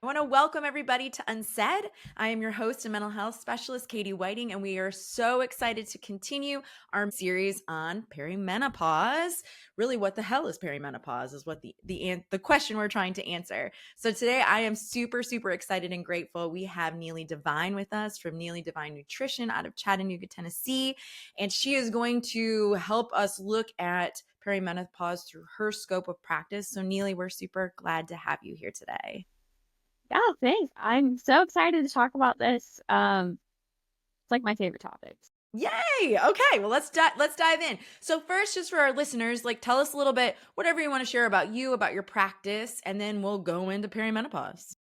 I want to welcome everybody to Unsaid. I am your host and mental health specialist, Catie Whiting, and we are so excited to continue our series on perimenopause. Really, what the hell is perimenopause is what the question we're trying to answer. So today I am super excited and grateful. We have Neely Divine with us from Neely Divine Nutrition out of Chattanooga, Tennessee, and she is going to help us look at perimenopause through her scope of practice. So Neely, we're super glad to have you here today. Yeah, thanks. I'm so excited to talk about this. It's like my favorite topics. Yay! Okay, well let's dive in. So first, just for our listeners, like tell us a little bit, whatever you want to share about you, about your practice, and then we'll go into perimenopause.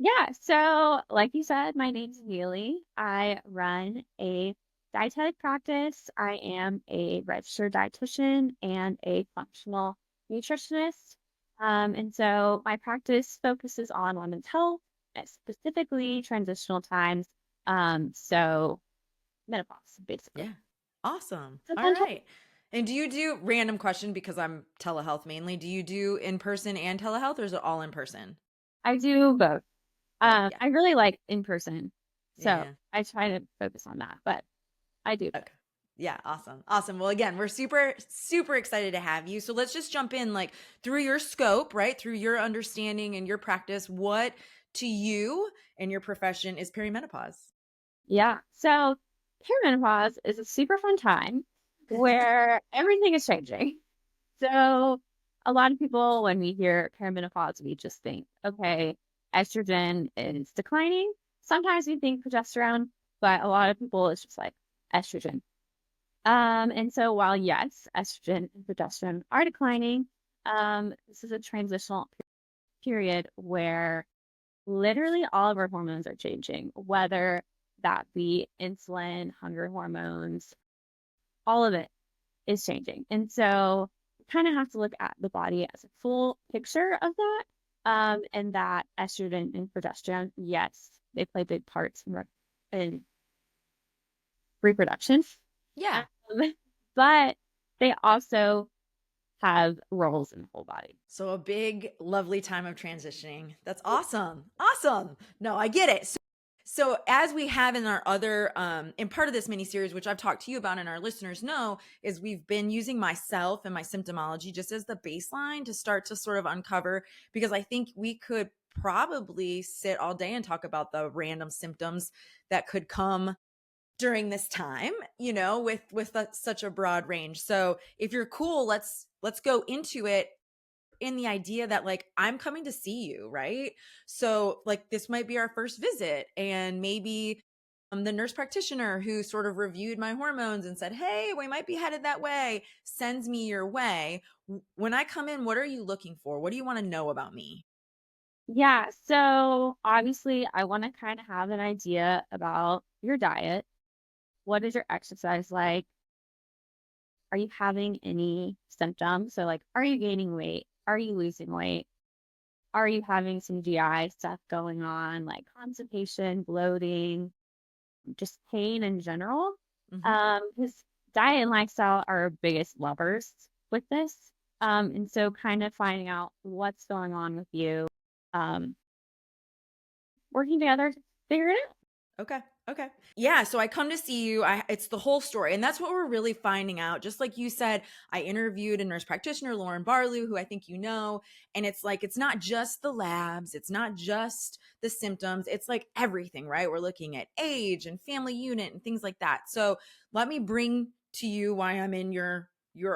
Yeah, so like you said, my name's Neely. I run a dietetic practice. I am a registered dietitian and a functional nutritionist. And so my practice focuses on women's health, specifically transitional times. So menopause, basically. Yeah. Awesome. It's a All fun topic. right. And do you do random question because I'm telehealth mainly? Do you do in person and telehealth or is it all in person? I do both. Both. Yeah. I really like in person, so Yeah. I try to focus on that, but I do both. Okay. Yeah, awesome. Awesome. Well, again, we're super excited to have you. So let's just jump in like through your scope, right? Through your understanding and your practice, what to you and your profession is perimenopause? Yeah. So perimenopause is a super fun time where everything is changing. So a lot of people, when we hear perimenopause, we just think, okay, estrogen is declining. Sometimes we think progesterone, but a lot of people, it's just like estrogen. And so while yes, estrogen and progesterone are declining, this is a transitional period where literally all of our hormones are changing, whether that be insulin, hunger hormones, all of it is changing. And so we kind of have to look at the body as a full picture of that. And that estrogen and progesterone, yes, they play big parts in reproduction. Yeah. Um, but they also have roles in the whole body. So a big, lovely time of transitioning. That's awesome. Awesome. No, I get it. So as we have in our other, in part of this mini series, which I've talked to you about and our listeners know, is we've been using myself and my symptomology just as the baseline to start to sort of uncover, because I think we could probably sit all day and talk about the random symptoms that could come during this time, such a broad range. So if you're cool, let's go into it in the idea that like I'm coming to see you, right? So like this might be our first visit, and maybe the nurse practitioner who sort of reviewed my hormones and said, "Hey, we might be headed that way," sends me your way. When I come in, what are you looking for? What do you want to know about me? Yeah, so obviously, I want to kind of have an idea about your diet. What is your exercise like? Are you having any symptoms? So, like, are you gaining weight? Are you losing weight? Are you having some GI stuff going on, like constipation, bloating, just pain in general? Hmm. Because diet and lifestyle are our biggest levers with this. And so, kind of finding out what's going on with you, um, working together to figure it out. Okay. Okay. Yeah. So I come to see you. It's the whole story. And that's what we're really finding out. Just like you said, I interviewed a nurse practitioner, Lauren Barlew, who I think you know. And it's like, it's not just the labs, it's not just the symptoms, it's like everything, right? We're looking at age and family unit and things like that. So let me bring to you why I'm in your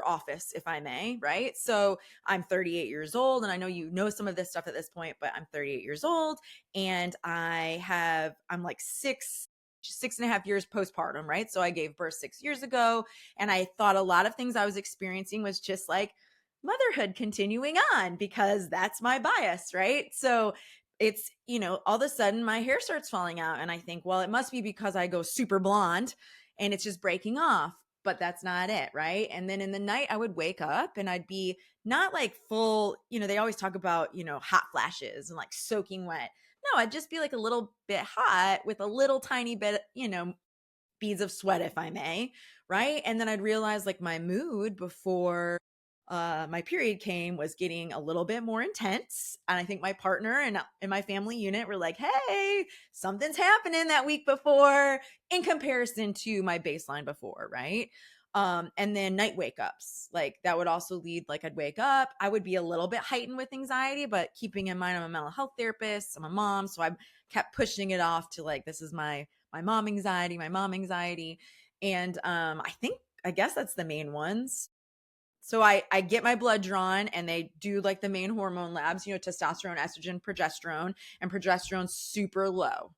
office, if I may, right? So I'm 38 years old, and I know you know some of this stuff at this point, but I'm 38 years old, and I'm like 6.5 years postpartum, right? So I gave birth 6 years ago, and I thought a lot of things I was experiencing was just like motherhood continuing on because that's my bias, right? So it's, all of a sudden my hair starts falling out, and I think, well, it must be because I go super blonde and it's just breaking off. But that's not it, right? And then in the night, I would wake up and I'd be not like full, they always talk about, hot flashes and like soaking wet. No, I'd just be like a little bit hot with a little tiny bit, beads of sweat, if I may. Right. And then I'd realize like my mood before my period came was getting a little bit more intense. And I think my partner and in my family unit were like, hey, something's happening that week before in comparison to my baseline before, right? And then night wake ups, like that would also lead, like I'd wake up, I would be a little bit heightened with anxiety, but keeping in mind I'm a mental health therapist, I'm a mom. So I kept pushing it off to like, this is my mom anxiety, my mom anxiety. And I guess that's the main ones. So I get my blood drawn and they do like the main hormone labs, testosterone, estrogen, progesterone, and progesterone's super low.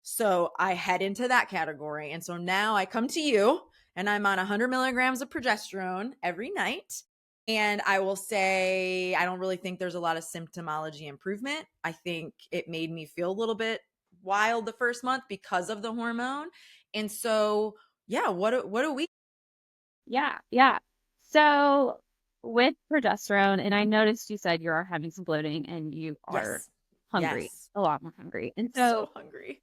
So I head into that category. And so now I come to you and I'm on 100 milligrams of progesterone every night. And I will say, I don't really think there's a lot of symptomology improvement. I think it made me feel a little bit wild the first month because of the hormone. And so, yeah, what do we? Yeah, yeah. So with progesterone, and I noticed you said you are having some bloating and you are Yes. hungry, Yes. a lot more hungry. And So so hungry.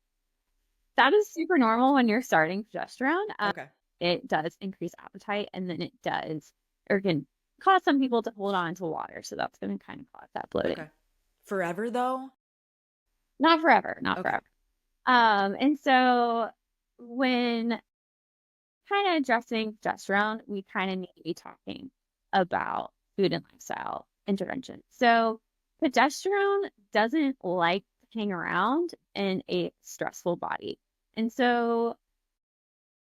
that is super normal when you're starting progesterone. Okay. It does increase appetite and then it does, or can cause some people to hold on to water. So that's going to kind of cause that bloating. Okay. Forever though? Not forever, not Okay. forever. And so when kind of addressing progesterone, we kind of need to be talking about food and lifestyle intervention. So progesterone doesn't like to hang around in a stressful body. And so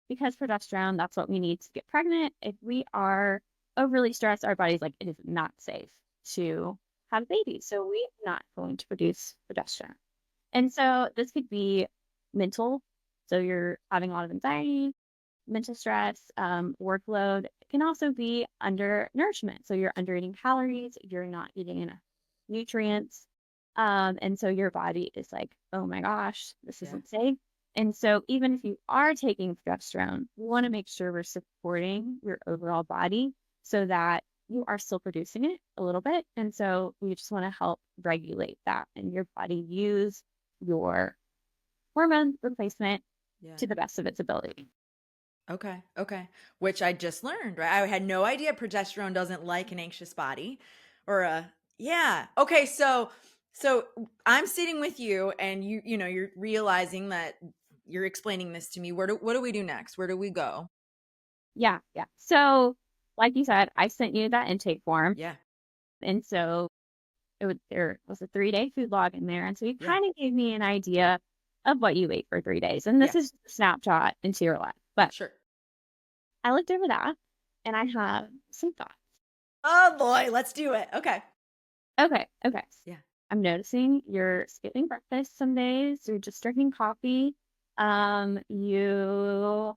because progesterone, that's what we need to get pregnant. If we are overly stressed, our body's like, it is not safe to have a baby. So we are not going to produce progesterone. And so this could be mental. So you're having a lot of anxiety, mental stress, workload. It can also be undernourishment. So you're under eating calories, you're not eating enough nutrients. And so your body is like, oh my gosh, this Yeah. isn't safe. And so even if you are taking progesterone, we want to make sure we're supporting your overall body so that you are still producing it a little bit. And so we just want to help regulate that and your body use your hormone replacement Yeah. to the best of its ability. Okay. Okay. Which I just learned, right? I had no idea progesterone doesn't like an anxious body or yeah. Okay, so I'm sitting with you and you're realizing that you're explaining this to me. What do we do next? Where do we go? Yeah, yeah. So, like you said, I sent you that intake form. Yeah. And so there was a 3-day food log in there. And so you Yeah. kind of gave me an idea of what you ate for 3 days. And this Yeah. is just a snapshot into your life. But Sure. I looked over that and I have some thoughts. Oh boy, let's do it. Okay. Okay, okay. Yeah. I'm noticing you're skipping breakfast some days. You're just drinking coffee. You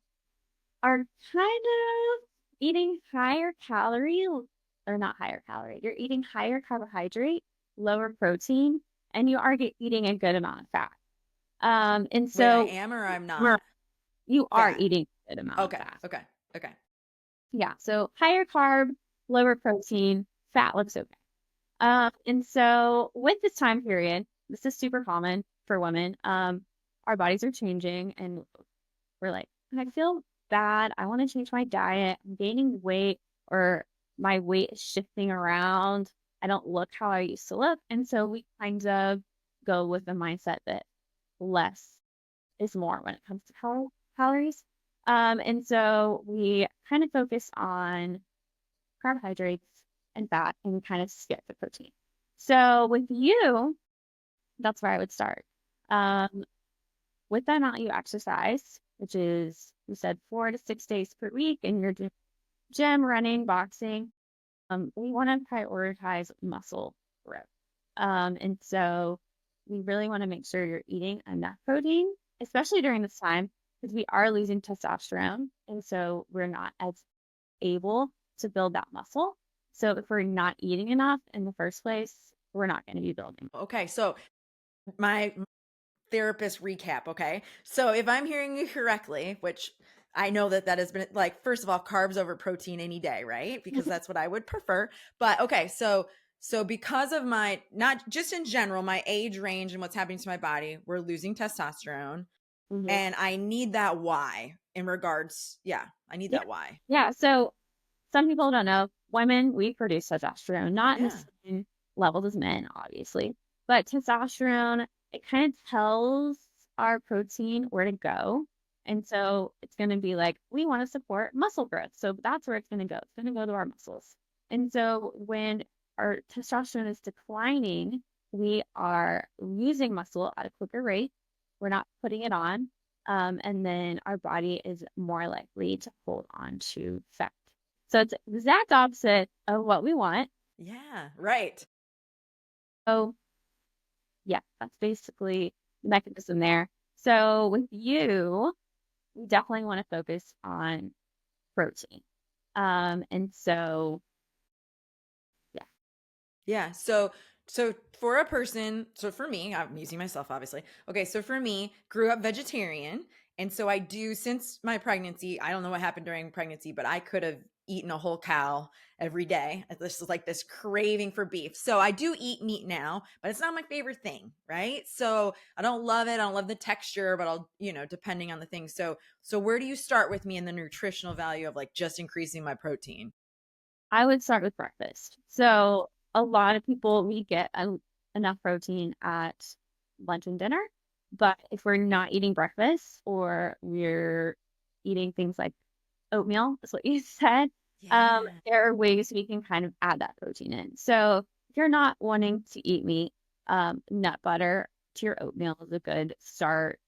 are kind of eating higher calorie, or not higher calorie, you're eating higher carbohydrate, lower protein, and you are eating a good amount of fat. And Wait, I so am or I'm we're, not? you are Fat. eating a good amount of Okay. fat. Okay. Okay. Yeah. So higher carb, lower protein, fat looks okay. And so with this time period, this is super common for women. Our bodies are changing and we're like, I feel bad. I want to change my diet. I'm gaining weight or my weight is shifting around. I don't look how I used to look. And so we kind of go with the mindset that less is more when it comes to calories. And so we kind of focus on carbohydrates and fat and kind of skip the protein. So with you, that's where I would start. Um, with the amount you exercise, which is, you said 4 to 6 days per week, and you're gym, running, boxing, we want to prioritize muscle growth. And so we really want to make sure you're eating enough protein, especially during this time, because we are losing testosterone. And so we're not as able to build that muscle. So if we're not eating enough in the first place, we're not going to be building. Okay. So my therapist recap. Okay. So if I'm hearing you correctly, which I know that has been like, first of all, carbs over protein any day, right? Because that's what I would prefer. But okay. So because of my, not just in general, my age range and what's happening to my body, we're losing testosterone Mhm. and I need that why in regards. Yeah. I need Yeah. that why. Yeah. So some people don't know. women, we produce testosterone, not in the Yeah. same levels as men, obviously, but testosterone, it kind of tells our protein where to go. And so it's going to be like, we want to support muscle growth. So that's where it's going to go. It's going to go to our muscles. And so when our testosterone is declining, we are losing muscle at a quicker rate. We're not putting it on. And then our body is more likely to hold on to fat. So it's exact opposite of what we want. Yeah. Right. So yeah, that's basically the mechanism there. So with you, we definitely want to focus on protein. And so yeah, Yeah. So for a person, so for me, I'm using myself obviously. Okay, so for me, grew up vegetarian, and so I do since my pregnancy, I don't know what happened during pregnancy, but I could have eaten a whole cow every day. This is like this craving for beef. So I do eat meat now, but it's not my favorite thing, right? So I don't love it. I don't love the texture, but I'll, depending on the thing. So where do you start with me in the nutritional value of like just increasing my protein? I would start with breakfast. So a lot of people, we get enough protein at lunch and dinner, but if we're not eating breakfast or we're eating things like oatmeal, is what you said, Yeah. there are ways we can kind of add that protein in. So if you're not wanting to eat meat, nut butter to your oatmeal is a good start.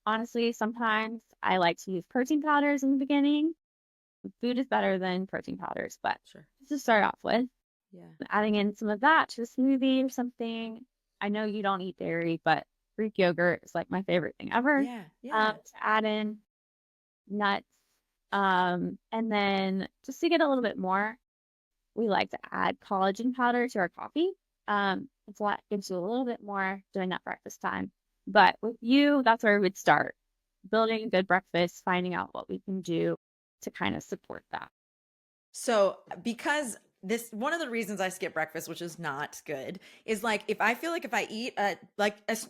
Honestly, sometimes I like to use protein powders in the beginning. Food is better than protein powders, but Sure. just to start off with, Yeah. adding in some of that to a smoothie or something. I know you don't eat dairy, but Greek yogurt is like my favorite thing ever. Yeah. Yeah. To add in nuts. And then just to get a little bit more, we like to add collagen powder to our coffee. It's a lot, gives you a little bit more during that breakfast time. But with you, that's where we would start building a good breakfast, finding out what we can do to kind of support that. So, because this one of the reasons I skip breakfast, which is not good, is like if I feel like if I eat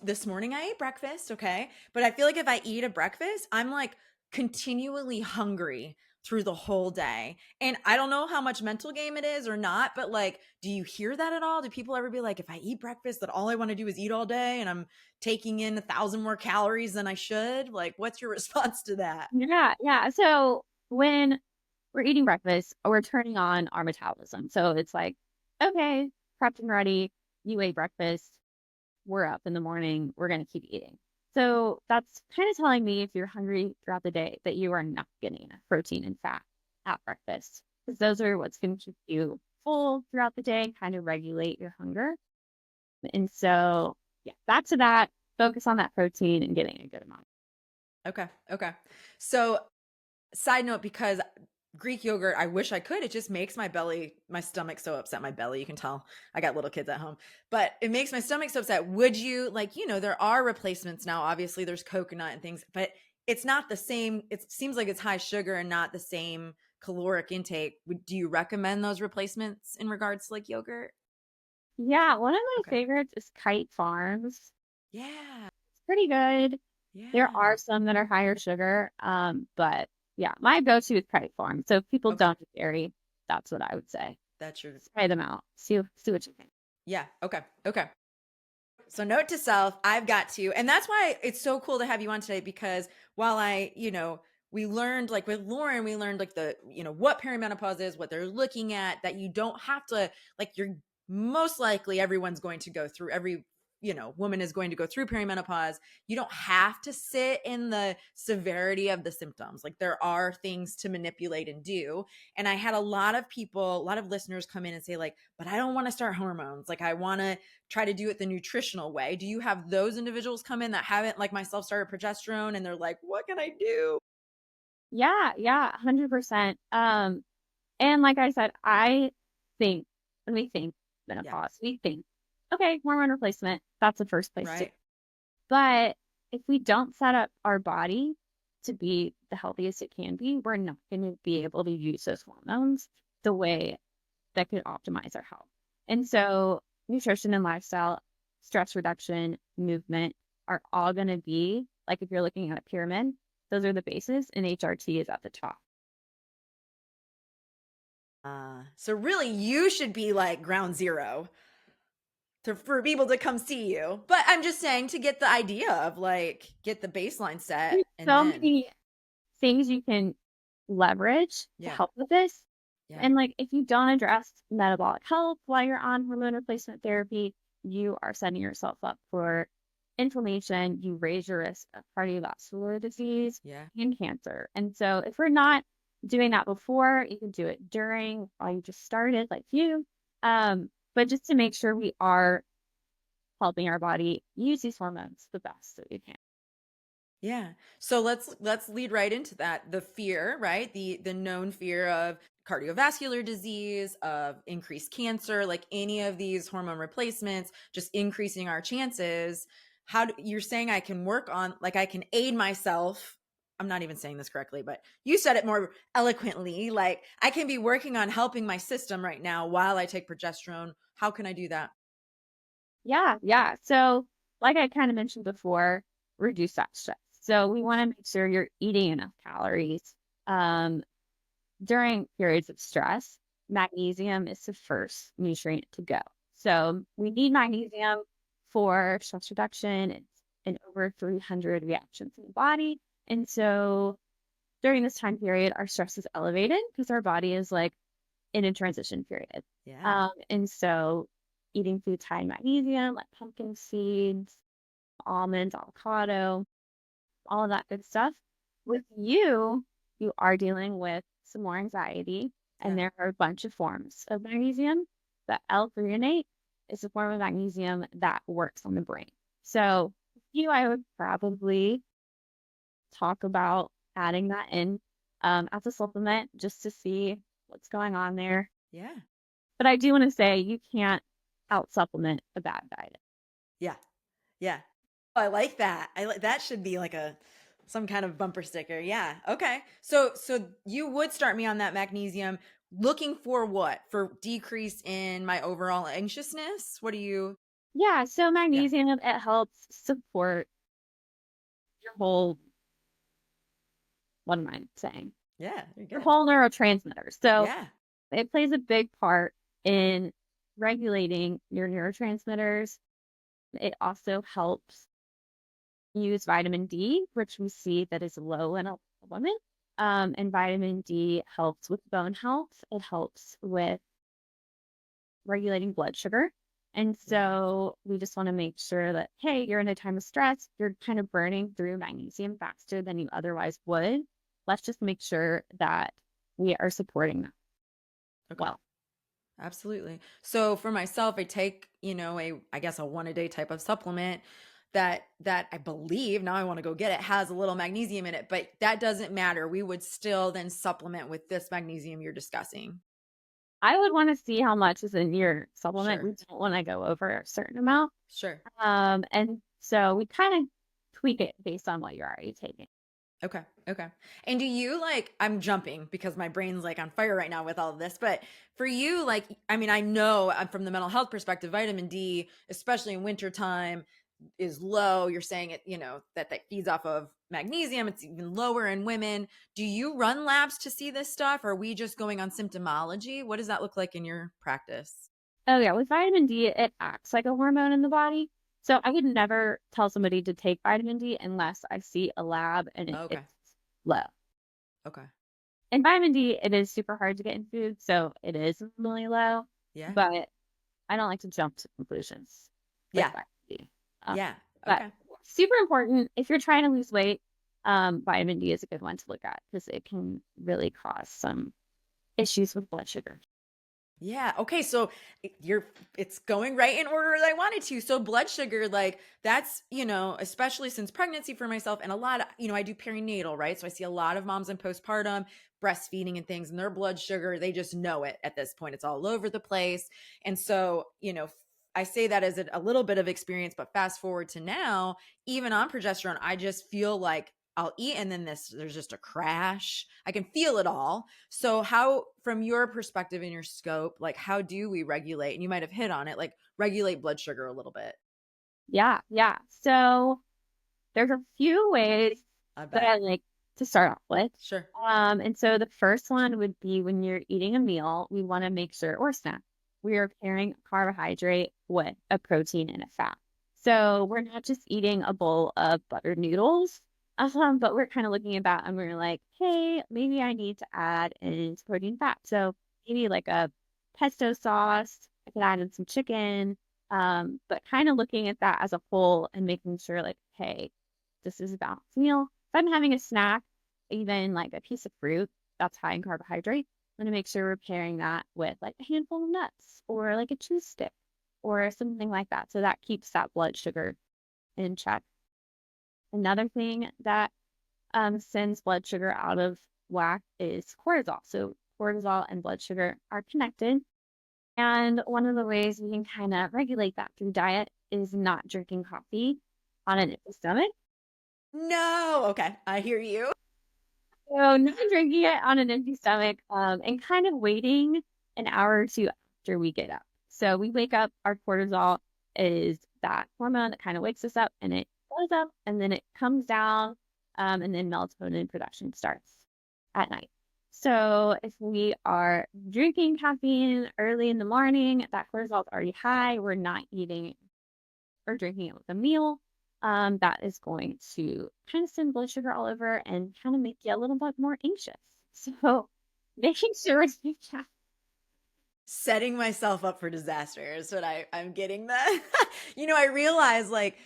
this morning I ate breakfast, okay, but I feel like if I eat a breakfast, I'm like continually hungry through the whole day. And I don't know how much mental game it is or not, but like, do you hear that at all? Do people ever be like, if I eat breakfast, that all I want to do is eat all day and I'm taking in 1,000 more calories than I should? Like, what's your response to that? Yeah, yeah. So when we're eating breakfast, we're turning on our metabolism. So it's like, okay, prepped and ready. You ate breakfast. We're up in the morning. We're going to keep eating. So that's kind of telling me if you're hungry throughout the day that you are not getting enough protein and fat at breakfast because those are what's going to keep you full throughout the day, kind of regulate your hunger. And so, yeah, back to that, focus on that protein and getting a good amount. Okay. Okay. So side note, because Greek yogurt, I wish I could. It just makes my stomach so upset. My belly, you can tell I got little kids at home, but it makes my stomach so upset. Would you like, there are replacements now. Obviously, there's coconut and things, but it's not the same. It seems like it's high sugar and not the same caloric intake. Do you recommend those replacements in regards to like yogurt? Yeah, one of my Okay. favorites is Kite Farms. Yeah. It's pretty good. There Yeah. are some that are higher sugar, but yeah, my go-to is Kite Farm. So if people Okay. don't eat dairy, that's what I would say. That's your, Try them out. See what you think. yeah. Okay. Okay. So note to self, I've got to, and that's why it's so cool to have you on today because while we learned like with Lauren, we learned like what perimenopause is, what they're looking at, that you don't have to like you're most likely everyone's going to go through every woman is going to go through perimenopause. You don't have to sit in the severity of the symptoms. Like there are things to manipulate and do. And I had a lot of people, a lot of listeners come in and say like, but I don't want to start hormones. Like I want to try to do it the nutritional way. Do you have those individuals come in that haven't, like myself, started progesterone and they're like, what can I do? Yeah, yeah, 100%. And like I said, I think when we think Yeah. menopause, we think, okay, hormone replacement, that's the first place to. Right. But if we don't set up our body to be the healthiest it can be, we're not going to be able to use those hormones the way that could optimize our health. And so, nutrition and lifestyle, stress reduction, movement are all going to be like if you're looking at a pyramid, those are the bases, and HRT is at the top. So really you should be like ground zero for people to come see you. But I'm just saying to get the idea of like, get the baseline set There's and so then, many things you can leverage to yeah, help with this. yeah, And like, if you don't address metabolic health while you're on hormone replacement therapy, you are setting yourself up for inflammation. You raise your risk of cardiovascular disease yeah. and cancer. And so, if we're not doing that before, you can do it during while you just started, like you. But just to make sure we are helping our body use these hormones the best that we can. Yeah. So let's lead right into that. The fear, right? The known fear of cardiovascular disease, of increased cancer, like any of these hormone replacements, just increasing our chances. You're saying I can work on, like I can aid myself. I'm not even saying this correctly, but you said it more eloquently. Like I can be working on helping my system right now while I take progesterone. How can I do that? Yeah, yeah. So, like I kind of mentioned before, reduce that stress. So, we want to make sure you're eating enough calories. Um, During periods of stress, magnesium is the first nutrient to go. So, we need magnesium for stress reduction. It's in over 300 reactions in the body. And so, during this time period, our stress is elevated because our body is like in a transition period. Yeah. And so eating foods high in magnesium, like pumpkin seeds, almonds, avocado, all of that good stuff. With you, you are dealing with some more anxiety, and Yeah. there are a bunch of forms of magnesium. The L-threonate is a form of magnesium that works on the brain. So you, I would probably talk about adding that in as a supplement just to see what's going on there. Yeah. But I do want to say you can't out supplement a bad diet. Yeah. Yeah. I like that. That should be like a some kind of bumper sticker. Yeah. Okay. So you would start me on that magnesium looking for what? For decrease in my overall anxiousness? What do you? Yeah, so Yeah. magnesium, it helps support your whole, what am I saying? Yeah, you're Your good. whole neurotransmitters. So Yeah. it plays a big part in regulating your neurotransmitters. It also helps use vitamin D, which we see that is low in a woman. And vitamin D helps with bone health. It helps with regulating blood sugar. And Yeah. so we just want to make sure that, hey, you're in a time of stress, you're kind of burning through magnesium faster than you otherwise would. Let's just make sure that we are supporting that Okay. well. Absolutely. So for myself, I take, I guess a one a day type of supplement that I believe, now I want to go get it, has a little magnesium in it, but that doesn't matter. We would still then supplement with this magnesium you're discussing. I would want to see how much is in your supplement. Sure. We don't want to go over a certain amount. Sure. And so we kind of tweak it based on what you're already taking. Okay. Okay. And do you like, I'm jumping because my brain's like on fire right now with all of this, but for you, like, I mean, I know from the mental health perspective, vitamin D, especially in wintertime, is low. You're saying it, that feeds off of magnesium. It's even lower in women. Do you run labs to see this stuff? Or are we just going on symptomology? What does that look like in your practice? Oh, yeah. With vitamin D, it acts like a hormone in the body. So I would never tell somebody to take vitamin D unless I see a lab and Okay. it's low. Okay. And vitamin D, it is super hard to get in food, so it is really low. Yeah. But I don't like to jump to conclusions with Yeah. vitamin D. Um, Yeah. but Okay. super important if you're trying to lose weight. Vitamin D is a good one to look at because it can really cause some issues with blood sugar. Yeah. Okay. So it's going right in order as I wanted to. So blood sugar, like that's, especially since pregnancy for myself and a lot of, I do perinatal, right? So I see a lot of moms in postpartum breastfeeding and things and their blood sugar, they just know it at this point. It's all over the place. And so, I say that as a little bit of experience, but fast forward to now, even on progesterone, I just feel like I'll eat and then there's just a crash. I can feel it all. So how, from your perspective and your scope, like how do we regulate? And you might have hit on it, like regulate blood sugar a little bit. Yeah, yeah. So there's a few ways I that bet. I like to start off with. Sure. And so the first one would be when you're eating a meal, we want to make sure, or snack, we are pairing a carbohydrate with a protein and a fat. So we're not just eating a bowl of buttered noodles, but we're kind of looking at that and we're like, hey, maybe I need to add in some protein fat. So maybe like a pesto sauce, I could add in some chicken, but kind of looking at that as a whole and making sure like, hey, this is a balanced meal. If I'm having a snack, even like a piece of fruit that's high in carbohydrate, I'm gonna make sure we're pairing that with like a handful of nuts or like a cheese stick or something like that. So that keeps that blood sugar in check. Another thing that sends blood sugar out of whack is cortisol. So cortisol and blood sugar are connected. And one of the ways we can kind of regulate that through diet is not drinking coffee on an empty stomach. No. Okay. I hear you. So not drinking it on an empty stomach, and kind of waiting an hour or two after we get up. So we wake up, our cortisol is that hormone that kind of wakes us up and it goes up and then it comes down, and then melatonin production starts at night. So if we are drinking caffeine early in the morning, that cortisol is already high, we're not eating or drinking it with a meal, that is going to kind of send blood sugar all over and kind of make you a little bit more anxious. So making sure yeah, Setting myself up for disaster is what I'm getting that. I realized like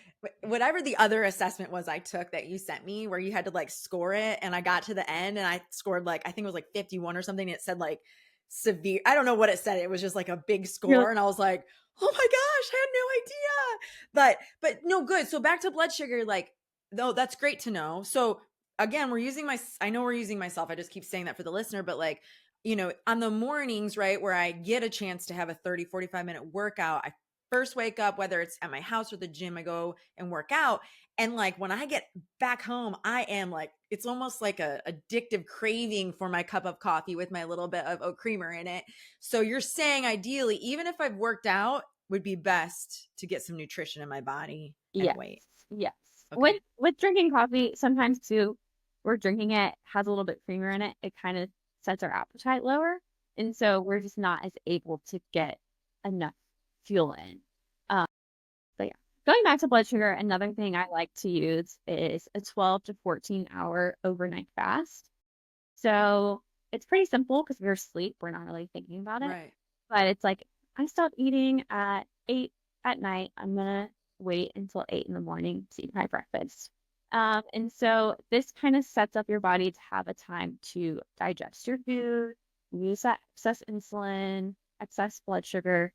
whatever the other assessment was I took that you sent me where you had to like score it and I got to the end and I scored like I think it was like 51 or something. It said like severe. I don't know what it said. It was just like a big you're score and I was like, "Oh my gosh, I had no idea." But no good. So back to blood sugar like no, that's great to know. So again, I know we're using myself. I just keep saying that for the listener, but like on the mornings, right, where I get a chance to have a 30, 45-minute workout, I first wake up, whether it's at my house or the gym, I go and work out. And like when I get back home, I am like, it's almost like a addictive craving for my cup of coffee with my little bit of oat creamer in it. So you're saying ideally, even if I've worked out, would be best to get some nutrition in my body and yes, wait. yes. Okay. With drinking coffee, sometimes too, we're drinking it has a little bit creamer in it. It kind of sets our appetite lower, and so we're just not as able to get enough fuel in. Um, But yeah, going back to blood sugar, another thing I like to use is a 12 to 14-hour overnight fast. So it's pretty simple because we're asleep. We're not really thinking about it. Right. But it's like, I stop eating at 8 at night. I'm going to wait until 8 in the morning to eat my breakfast. And so this kind of sets up your body to have a time to digest your food, use that excess insulin, excess blood sugar,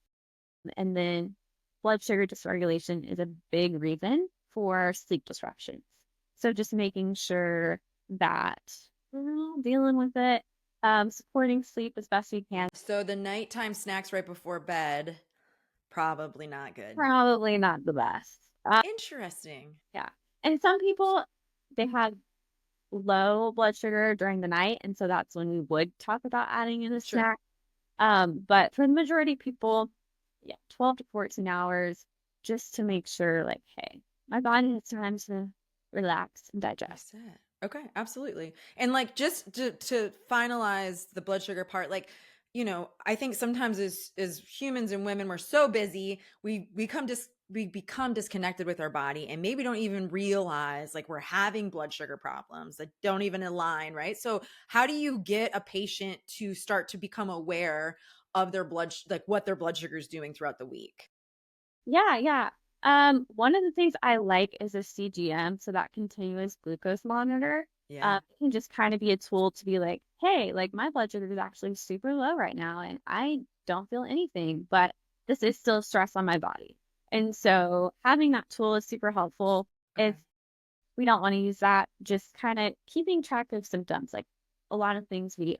and then blood sugar dysregulation is a big reason for sleep disruptions. So just making sure that we're all dealing with it, supporting sleep as best we can. So the nighttime snacks right before bed, probably not good. Probably not the best. Interesting. Yeah. And some people, they have low blood sugar during the night. And so that's when we would talk about adding in a Sure. snack. But for the majority of people, yeah, 12 to 14 hours just to make sure, like, hey, my body has time to relax and digest. That's it. Okay, absolutely. And like just to finalize the blood sugar part, like, I think sometimes as humans and women, we're so busy, we become disconnected with our body and maybe don't even realize like we're having blood sugar problems that don't even align, right? So how do you get a patient to start to become aware of their like what their blood sugar is doing throughout the week? Yeah, yeah. One of the things I like is a CGM, so that continuous glucose monitor. Yeah. It can just kind of be a tool to be like, hey, like my blood sugar is actually super low right now, and I don't feel anything, but this is still stress on my body. And so having that tool is super helpful. If Okay. we don't want to use that, just kind of keeping track of symptoms, like a lot of things we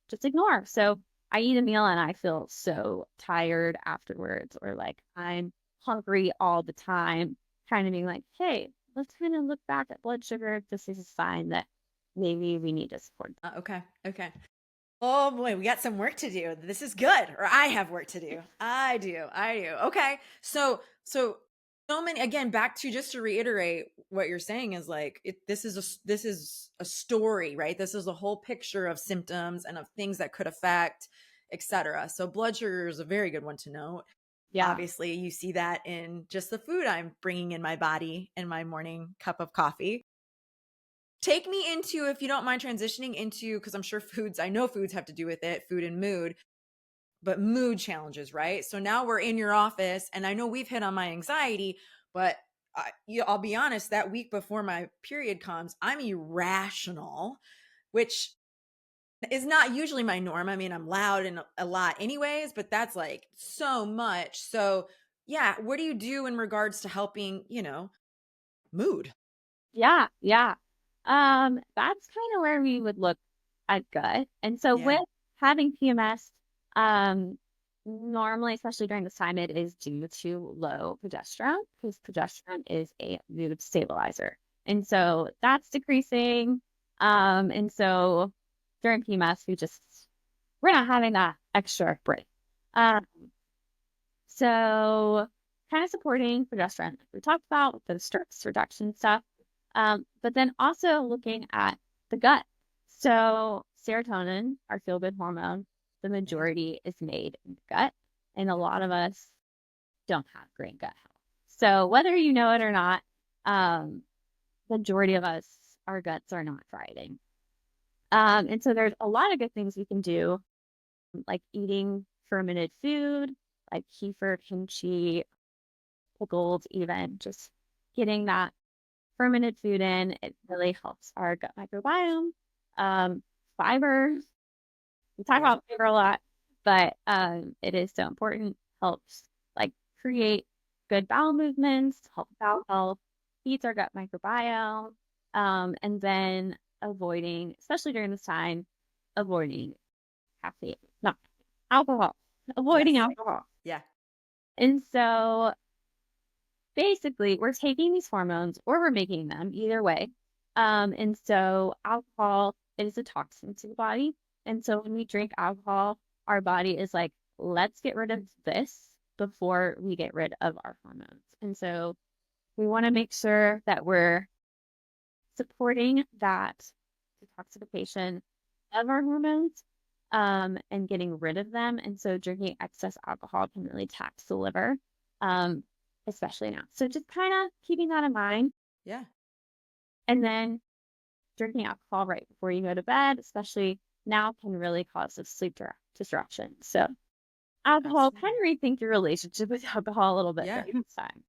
just ignore. So I eat a meal and I feel so tired afterwards, or like I'm hungry all the time, kind of being like, hey, let's kind of look back at blood sugar. This is a sign that maybe we need to support. Okay. Okay. Oh boy, we got some work to do. This is good. Or I have work to do. I do. I do. Okay. So So many, again, back to, just to reiterate what you're saying, is like, this is a story, right? This is a whole picture of symptoms and of things that could affect, etc. So blood sugar is a very good one to note. Yeah. Obviously, you see that in just the food I'm bringing in my body in my morning cup of coffee. Take me into, if you don't mind transitioning into, because I'm sure I know foods have to do with it, food and mood, but mood challenges, right? So now we're in your office, and I know we've hit on my anxiety, but I'll be honest, that week before my period comes, I'm irrational, which is not usually my norm. I mean, I'm loud and a lot anyways, but that's like so much. So, yeah, what do you do in regards to helping, mood? Yeah, yeah. That's kind of where we would look at gut. And so Yeah. with having PMS, um, normally, especially during this time, it is due to low progesterone because progesterone is a mood stabilizer. And so that's decreasing. And so during PMS, we're not having that extra break. Um, so kind of supporting progesterone, like we talked about with the stress reduction stuff. But then also looking at the gut. So serotonin, our feel-good hormone, the Right. majority is made in the gut. And a lot of us don't have great gut health. So whether you know it or not, um, majority of us, our guts are not thriving. And so there's a lot of good things we can do, like eating fermented food, like kefir, kimchi, pickles, even just getting that fermented food in. It really helps our gut microbiome. Um, Fiber, we talk Yeah. about fiber a lot, but it is so important. Helps like create good bowel movements, help bowel health, feeds our gut microbiome, and then avoiding, especially during this time, avoiding caffeine, not alcohol, avoiding Yes. alcohol. Yeah. And so basically, we're taking these hormones or we're making them either way. And so alcohol is a toxin to the body. And so when we drink alcohol, our body is like, let's get rid of this before we get rid of our hormones. And so we want to make sure that we're supporting that detoxification of our hormones and getting rid of them. And so drinking excess alcohol can really tax the liver, um, especially now. So just kind of keeping that in mind. Yeah. And then drinking alcohol right before you go to bed, especially now, can really cause a sleep disruption. So alcohol, kind Absolutely. of rethink your relationship with alcohol a little bit Yeah. during this time.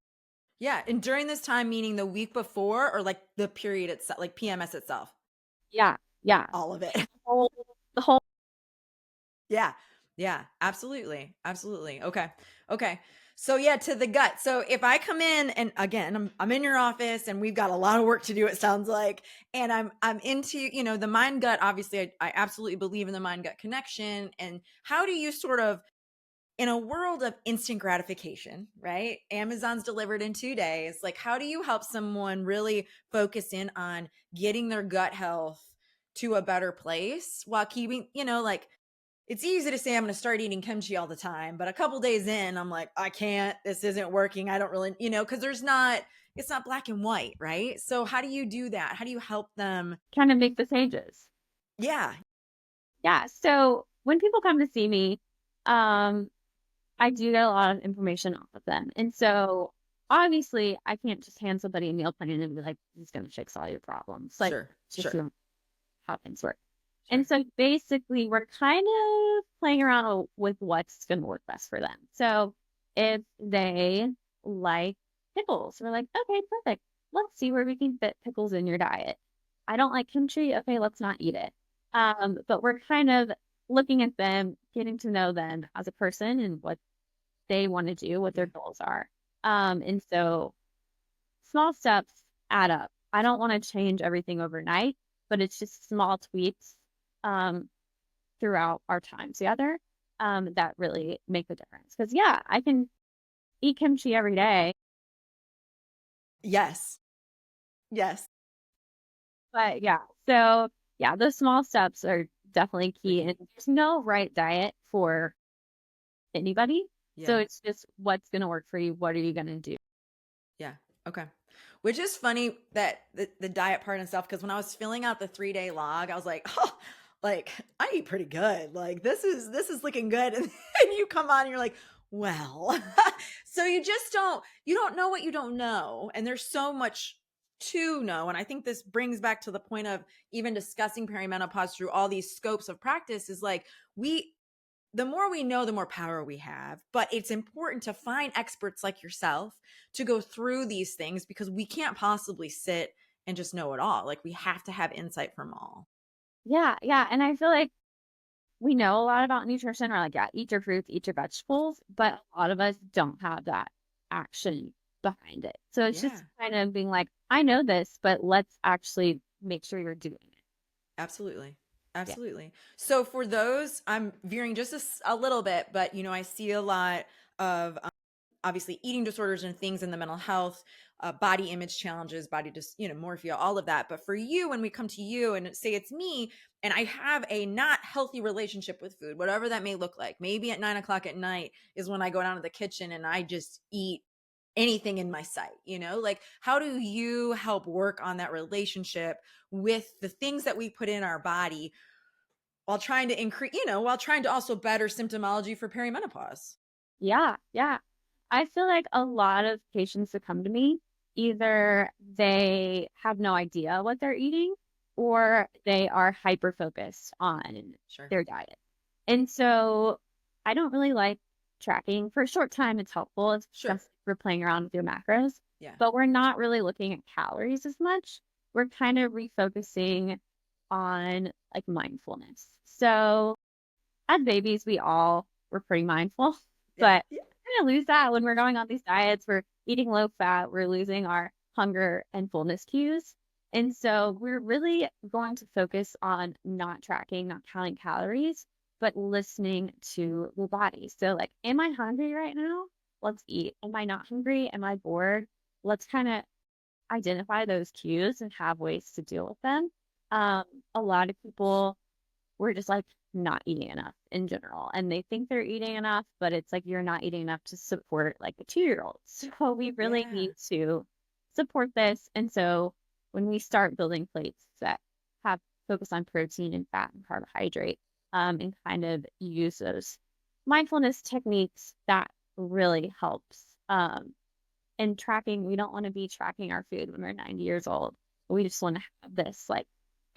Yeah. And during this time, meaning the week before, or like the period itself, like PMS itself? Yeah, yeah. All of it. The whole Yeah. Yeah. Absolutely. Absolutely. Okay. Okay. So yeah, to the gut. So if I come in, and again, I'm in your office, and we've got a lot of work to do, it sounds like, and I'm into, the mind gut. Obviously, I absolutely believe in the mind gut connection. And how do you sort of, in a world of instant gratification, right? Amazon's delivered in 2 days. Like, how do you help someone really focus in on getting their gut health to a better place while keeping, like, it's easy to say I'm going to start eating kimchi all the time, but a couple days in, I'm like, I can't, this isn't working. I don't really, because it's not black and white, right? So how do you do that? How do you help them? kind of make the changes. Yeah. Yeah. So when people come to see me, um, I do get a lot of information off of them. And so obviously I can't just hand somebody a meal plan and be like, this is going to fix all your problems. Like, Sure. it's just Sure. how things work. Sure. And so basically we're kind of playing around with what's going to work best for them. So if they like pickles, we're like, okay, perfect. Let's see where we can fit pickles in your diet. I don't like kimchi. Okay, let's not eat it. But we're kind of looking at them, getting to know them as a person and what they want to do, what their Yeah. goals are. And so small steps add up. I don't want to change everything overnight, but it's just small tweaks um, throughout our time together that really make a difference. Because, yeah, I can eat kimchi every day, Yes. Yes. but yeah. So, yeah, those small steps are definitely The key. key. And there's no right diet for anybody. So Yeah. it's just what's going to work for you. What are you going to do? Yeah. Okay. Which is funny that the diet part and stuff, because when I was filling out the 3-day log, I was like, oh, like I eat pretty good. Like this is looking good. And you come on and you're like, well, so you don't know what you don't know. And there's so much to know. And I think this brings back to the point of even discussing perimenopause through all these scopes of practice is like we the more we know, the more power we have. But it's important to find experts like yourself to go through these things because we can't possibly sit and just know it all. Like we have to have insight from all. Yeah, yeah. And I feel like we know a lot about nutrition or like, yeah, eat your fruits, eat your vegetables, but a lot of us don't have that action behind it. So it's Yeah, just kind of being like, I know this, but let's actually make sure you're doing it. absolutely. Yeah. Absolutely. So for those, I'm veering just a little bit, but I see a lot of obviously eating disorders and things in the mental health, body image challenges, body just morphia, all of that. But for you, when we come to you and say it's me, and I have a not healthy relationship with food, whatever that may look like, maybe at 9 o'clock at night is when I go down to the kitchen and I just eat anything in my sight, like how do you help work on that relationship with the things that we put in our body while trying to increase, while trying to also better symptomology for perimenopause? Yeah. Yeah. I feel like a lot of patients that come to me, either they have no idea what they're eating or they are hyper focused on Sure. their diet. And so I don't really like tracking. For a short time, it's helpful. It's Sure. just we're playing around with your macros, Yeah. but we're not really looking at calories as much. We're kind of refocusing on like mindfulness. So as babies, we all were pretty mindful, Yeah. but Yeah. kind of lose that when we're going on these diets. We're eating low fat, we're losing our hunger and fullness cues. And so we're really going to focus on not tracking, not counting calories, but listening to the body. So, like, am I hungry right now? Let's eat. Am I not hungry? Am I bored? Let's kind of identify those cues and have ways to deal with them. Um, a lot of people we're just like not eating enough in general. And they think they're eating enough, but it's like you're not eating enough to support like a 2-year-old. So we really Yeah. need to support this. And so when we start building plates that have focus on protein and fat and carbohydrate, and kind of use those mindfulness techniques, that really helps. And tracking, we don't want to be tracking our food when we're 90 years old. We just want to have this like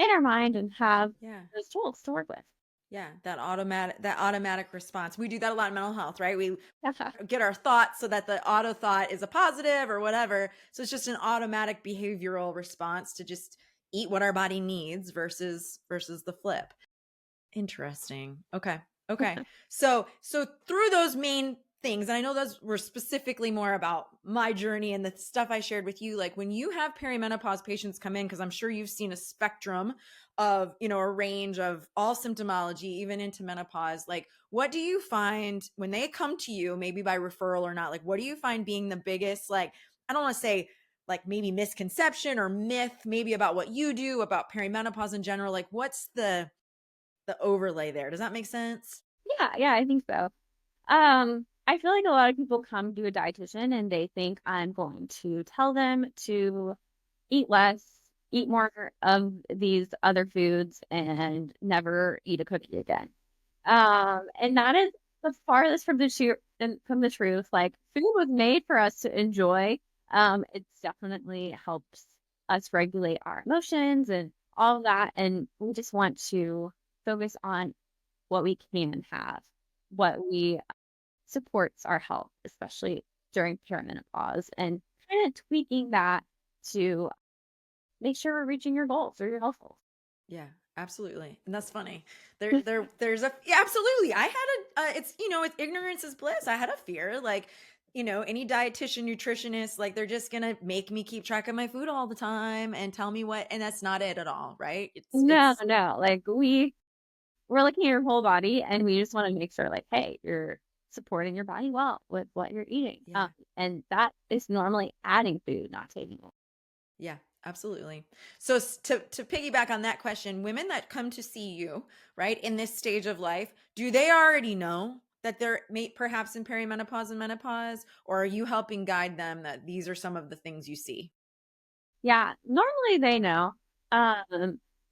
in our mind and have Yeah. those tools to work with. Yeah. That automatic response. We do that a lot in mental health, right? We Yeah. get our thoughts so that the auto thought is a positive or whatever. So it's just an automatic behavioral response to just eat what our body needs versus the flip. Interesting. Okay. Okay. So through those main things, and I know those were specifically more about my journey and the stuff I shared with you, like when you have perimenopause patients come in, because I'm sure you've seen a spectrum of, a range of all symptomology, even into menopause, like what do you find when they come to you, maybe by referral or not, like what do you find being the biggest, like, I don't want to say like maybe misconception or myth, maybe about what you do, about perimenopause in general, like what's the overlay there. Does that make sense? Yeah, yeah, I think so. I feel like a lot of people come to a dietitian and they think I'm going to tell them to eat less, eat more of these other foods, and never eat a cookie again. And that is the farthest from the truth. Like food was made for us to enjoy. It definitely helps us regulate our emotions and all of that. And we just want to focus on what we can have, what we supports our health, especially during perimenopause, and kind of tweaking that to make sure we're reaching your goals or your health goals. Yeah, absolutely. And that's funny. There's a, yeah, absolutely. I had it's, it's ignorance is bliss. I had a fear, like, any dietitian, nutritionist, like they're just going to make me keep track of my food all the time and tell me what, and that's not it at all, right? No, It's, no, like we're looking at your whole body and we just want to make sure like, hey, you're supporting your body well with what you're eating. yeah. And that is normally adding food, not taking it. Yeah, absolutely. So to piggyback on that question, women that come to see you, right, in this stage of life, do they already know that they're perhaps in perimenopause and menopause, or are you helping guide them that these are some of the things you see? Yeah, normally they know.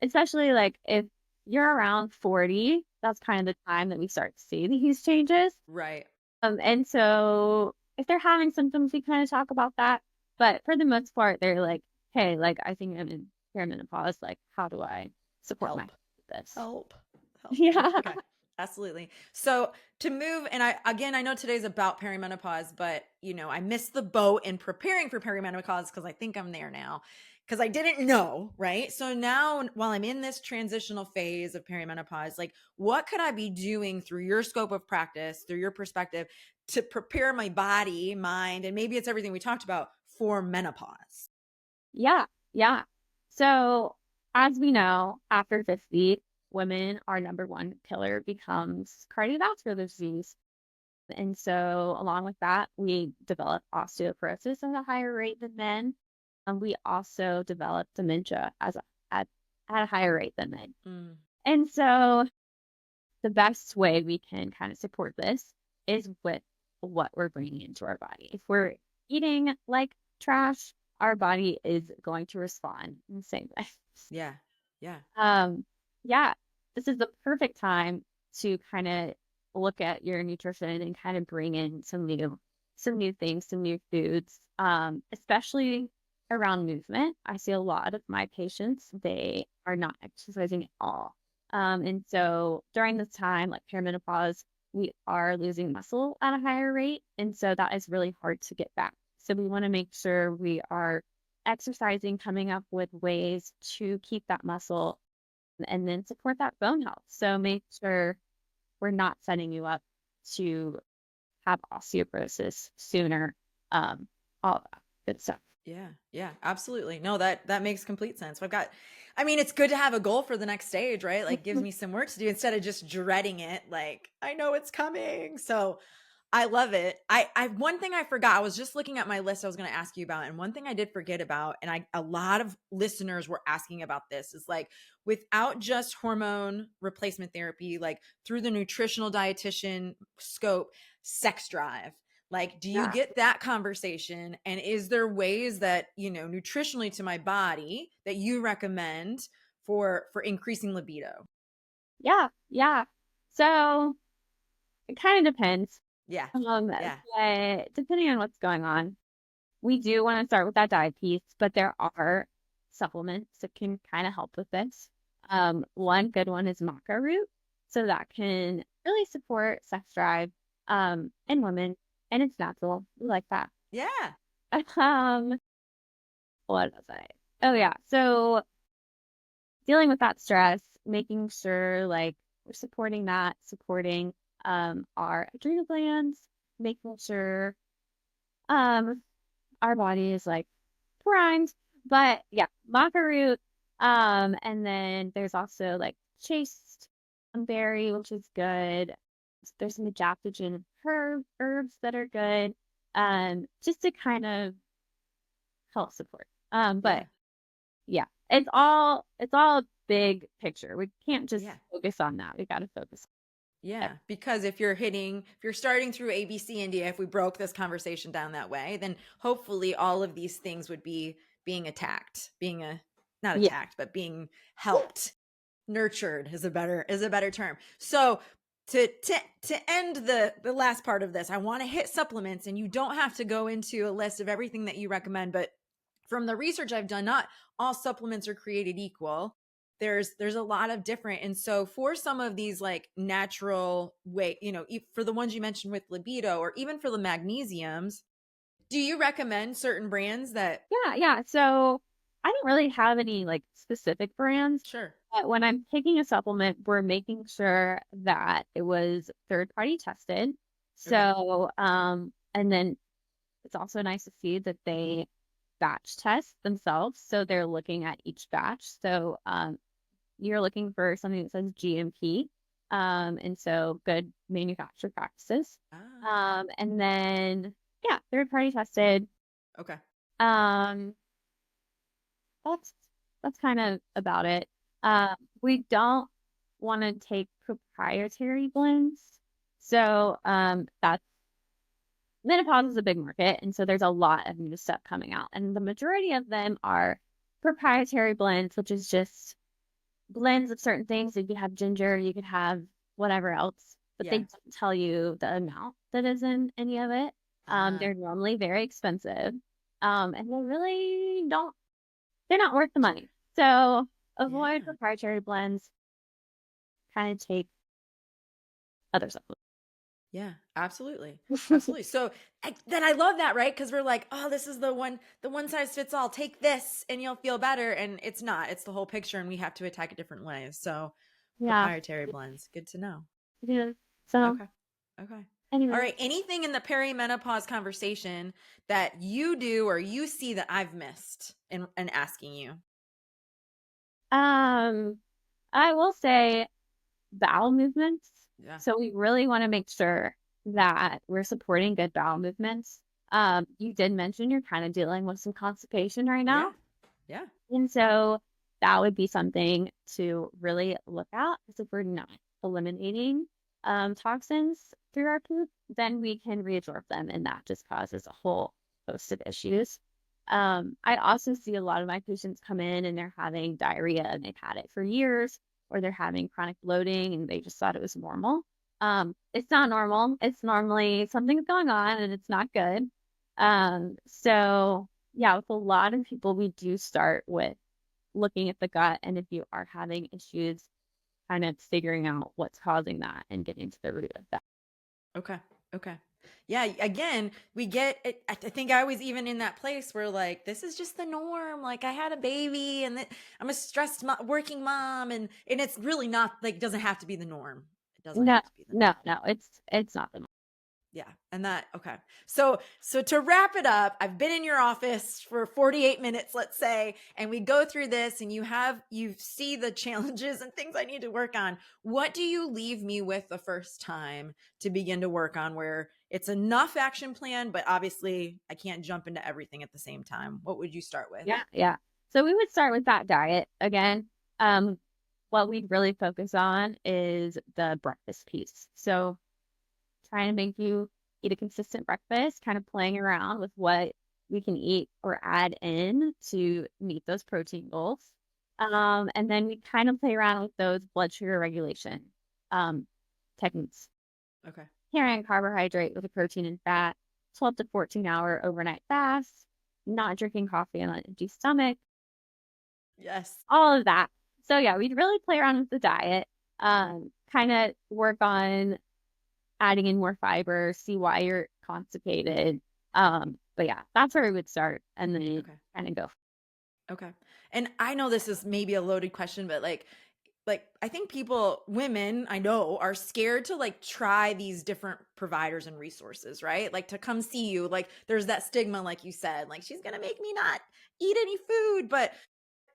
Especially like if you're around 40, that's kind of the time that we start to see these changes. Right. And so if they're having symptoms, we kind of talk about that. But for the most part, they're like, hey, like I think I'm in perimenopause. Like, how do I support my Help. with this? Help. Help. Yeah. Okay. Absolutely. So to move, and I know today's about perimenopause, but I missed the boat in preparing for perimenopause because I think I'm there now because I didn't know, right? So now while I'm in this transitional phase of perimenopause, like what could I be doing through your scope of practice, through your perspective to prepare my body, mind, and maybe it's everything we talked about for menopause? Yeah. Yeah. So as we know, after 50, women, our number one killer becomes cardiovascular disease. And so, along with that, we develop osteoporosis at a higher rate than men. And we also develop dementia at a higher rate than men. Mm, And so, the best way we can kind of support this is with what we're bringing into our body. If we're eating like trash, our body is going to respond in the same way. yeah. Yeah. Um, yeah, this is the perfect time to kind of look at your nutrition and kind of bring in some new things, some new foods, especially around movement. I see a lot of my patients, they are not exercising at all. And so during this time, like perimenopause, we are losing muscle at a higher rate. And so that is really hard to get back. So we want to make sure we are exercising, coming up with ways to keep that muscle and then support that bone health. So make sure we're not setting you up to have osteoporosis sooner. All that good stuff. Yeah, yeah, absolutely. No, that makes complete sense. I mean, it's good to have a goal for the next stage, right? Like gives me some work to do instead of just dreading it. Like I know it's coming. So I love it. I one thing I forgot, I was just looking at my list I was going to ask you about, and one thing I did forget about, and a lot of listeners were asking about this, is like without just hormone replacement therapy, like through the nutritional dietitian scope, sex drive. Like, do you Yeah. get that conversation? And is there ways that, nutritionally to my body that you recommend for increasing libido? Yeah. Yeah. So it kind of depends. Yeah. Yeah. But depending on what's going on, we do want to start with that diet piece, but there are supplements that can kind of help with this. One good one is maca root. So that can really support sex drive in women, and it's natural. We like that. Yeah. Um, what was I? Oh yeah. So dealing with that stress, making sure like we're supporting that, supporting our adrenal glands, making sure um our body is like primed. But yeah, maca root. And then there's also like chased berry, which is good. There's some adaptogen herbs that are good. Just to kind of help support. But Yeah. yeah, it's all a big picture. We can't just Yeah. focus on that. We got to focus on Yeah, because if you're starting through A, B, C, and D, if we broke this conversation down that way, then hopefully all of these things would be being attacked, not yeah, attacked, but being helped, nurtured is a better term. So to end the last part of this, I want to hit supplements, and you don't have to go into a list of everything that you recommend, but from the research I've done, not all supplements are created equal. There's a lot of different, and so for some of these like natural way, for the ones you mentioned with libido, or even for the magnesiums, do you recommend certain brands that? yeah. So I don't really have any like specific brands, Sure. but when I'm taking a supplement, we're making sure that it was third party tested. Okay. So, and then it's also nice to see that they batch test themselves. So they're looking at each batch. So, you're looking for something that says GMP. And so good manufacturer practices. Ah. And then, yeah, third party tested. Okay. Um, that's that's kind of about it. We don't want to take proprietary blends. So that's menopause is a big market. And so there's a lot of new stuff coming out. And the majority of them are proprietary blends, which is just blends of certain things. You could have ginger, you could have whatever else, but they Yeah. don't tell you the amount that is in any of it. Ah, They're normally very expensive. And they really don't, they're not worth the money. So avoid yeah. proprietary blends, kind of take other supplements. Yeah, absolutely. Absolutely. So then I love that, right? Because we're like, oh, this is the one size fits all. Take this and you'll feel better. And it's not, it's the whole picture and we have to attack it different ways. So Yeah. proprietary blends, good to know. Yeah. So Okay. Okay. All anyway, right. Anything in the perimenopause conversation that you do or you see that I've missed in asking you? um, I will say bowel movements. Yeah. So we really want to make sure that we're supporting good bowel movements. You did mention you're kind of dealing with some constipation right Yeah. now. Yeah. And so that would be something to really look at because if we're not eliminating toxins through our poop, then we can reabsorb them, and that just causes a whole host of issues. I also see a lot of my patients come in and they're having diarrhea and they've had it for years, or they're having chronic bloating and they just thought it was normal. It's not normal. It's normally something's going on and it's not good. So yeah, with a lot of people, we do start with looking at the gut. And if you are having issues, kind of figuring out what's causing that and getting to the root of that. Okay. Okay. Yeah. Again, we get it. I think I was even in that place where like, this is just the norm. Like I had a baby and I'm a stressed working mom and it's really not like, doesn't have to be the norm. It doesn't No, have to be the no, norm. no, it's not the Yeah. And that, okay. So to wrap it up, I've been in your office for 48 minutes, let's say, and we go through this and you see the challenges and things I need to work on. What do you leave me with the first time to begin to work on where it's enough action plan, but obviously I can't jump into everything at the same time? What would you start with? Yeah, yeah. So we would start with that diet again. Um, what we'd really focus on is the breakfast piece. So trying to make you eat a consistent breakfast, kind of playing around with what we can eat or add in to meet those protein goals. And then we kind of play around with those blood sugar regulation um, techniques. Okay. Carrying carbohydrate with a protein and fat, 12 to 14-hour overnight fast, not drinking coffee on an empty stomach, Yes. all of that. So yeah, we'd really play around with the diet, kind of work on adding in more fiber, see why you're constipated. But yeah, that's where we would start and then Okay. kind of go. Okay. And I know this is maybe a loaded question, but like I think people, women, I know, are scared to like try these different providers and resources, right? Like to come see you. Like there's that stigma, like you said, like she's gonna make me not eat any food. But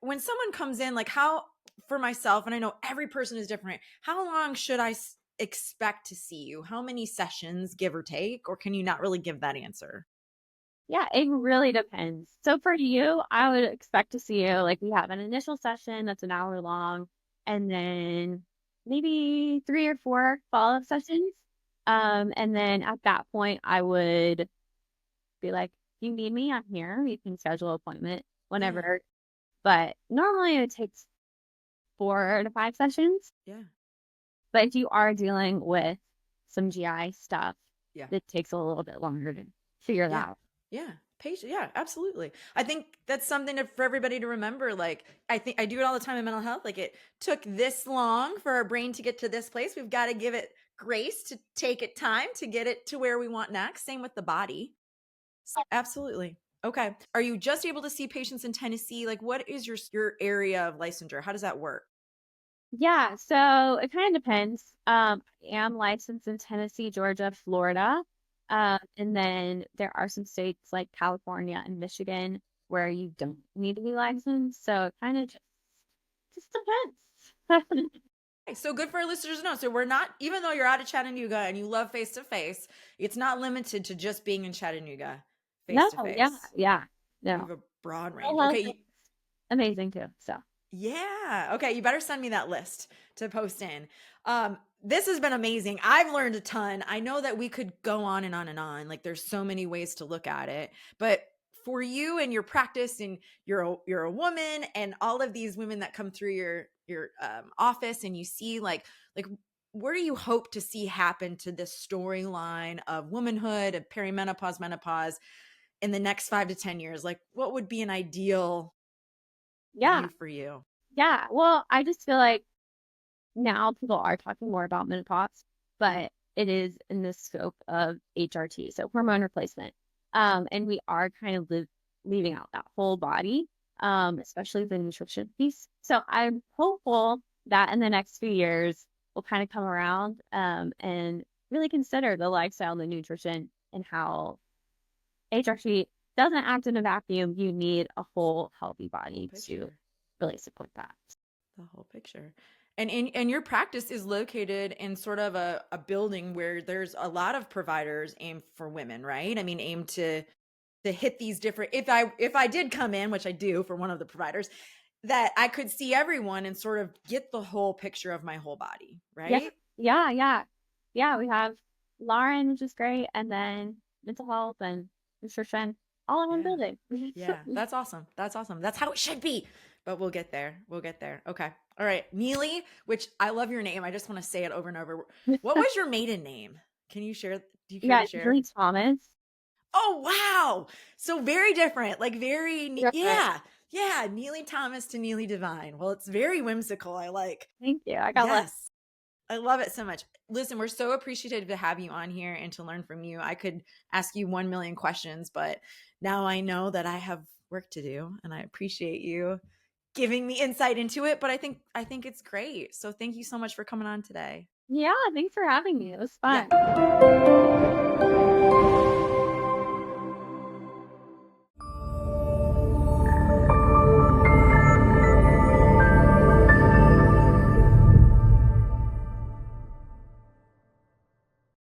when someone comes in, like how for myself, and I know every person is different, how long should I expect to see you? How many sessions, give or take, or can you not really give that answer? Yeah, it really depends. So for you, I would expect to see you like we have an initial session that's an hour long, and then maybe 3 or 4 follow-up sessions. And then at that point, I would be like, if you need me, I'm here. You can schedule an appointment Yeah. whenever. But normally it takes 4 to 5 sessions. Yeah. But if you are dealing with some GI stuff, Yeah. it takes a little bit longer to figure that Yeah. out. Yeah. Patient. Yeah, absolutely. I think that's something for everybody to remember. Like, I think I do it all the time in mental health. Like, it took this long for our brain to get to this place. We've got to give it grace to take it time to get it to where we want next. Same with the body. Absolutely. Okay. Are you just able to see patients in Tennessee? Like, what is your area of licensure? How does that work? Yeah, so it kind of depends. I am licensed in Tennessee, Georgia, Florida. And then there are some states like California and Michigan where you don't need to be licensed. So it kind of just depends. Okay, so good for our listeners to know. So we're not, even though you're out of Chattanooga and you love face to face, it's not limited to just being in Chattanooga face No, to yeah, face. yeah, You no. have a broad range. Hello, Okay. amazing too. So Yeah. Okay. You better send me that list to post in. This has been amazing. I've learned a ton. I know that we could go on and on and on. Like there's so many ways to look at it. But for you and your practice, and you're a woman, and all of these women that come through your office, and you see like where do you hope to see happen to this storyline of womanhood, of perimenopause, menopause in the next 5 to 10 years? Like what would be an ideal Yeah. view for you? Yeah. Well, I just feel like now people are talking more about menopause, but it is in the scope of HRT, so hormone replacement. And we are kind of leaving out that whole body, especially the nutrition piece. So I'm hopeful that in the next few years, we'll kind of come around and really consider the lifestyle and the nutrition and how HRT doesn't act in a vacuum. You need a whole healthy Whole body to picture. really support that. The whole picture. And your practice is located in sort of a building where there's a lot of providers aimed for women, right? I mean, aimed to hit these different, if I did come in, which I do for one of the providers, that I could see everyone and sort of get the whole picture of my whole body, Yeah, right? yeah, yeah. Yeah, we have Lauren, which is great, and then mental health and nutrition all in one Yeah. building. Yeah, that's awesome. That's awesome. That's how it should be. But we'll get there. We'll get there. Okay. All right. Neely, which I love your name. I just want to say it over and over. What was your maiden name? Can you share? Do you care Yeah, to share? Neely Thomas. Oh, wow. So very different. Like Different. yeah. Yeah. Neely Thomas to Neely Divine. Well, it's very whimsical. I like. Thank you. I got love. Yes. I love it so much. Listen, we're so appreciative to have you on here and to learn from you. I could ask you 1 million questions, but now I know that I have work to do, and I appreciate you giving me insight into it, but I think it's great. So thank you so much for coming on today. Yeah, thanks for having me. It was Yeah. fun.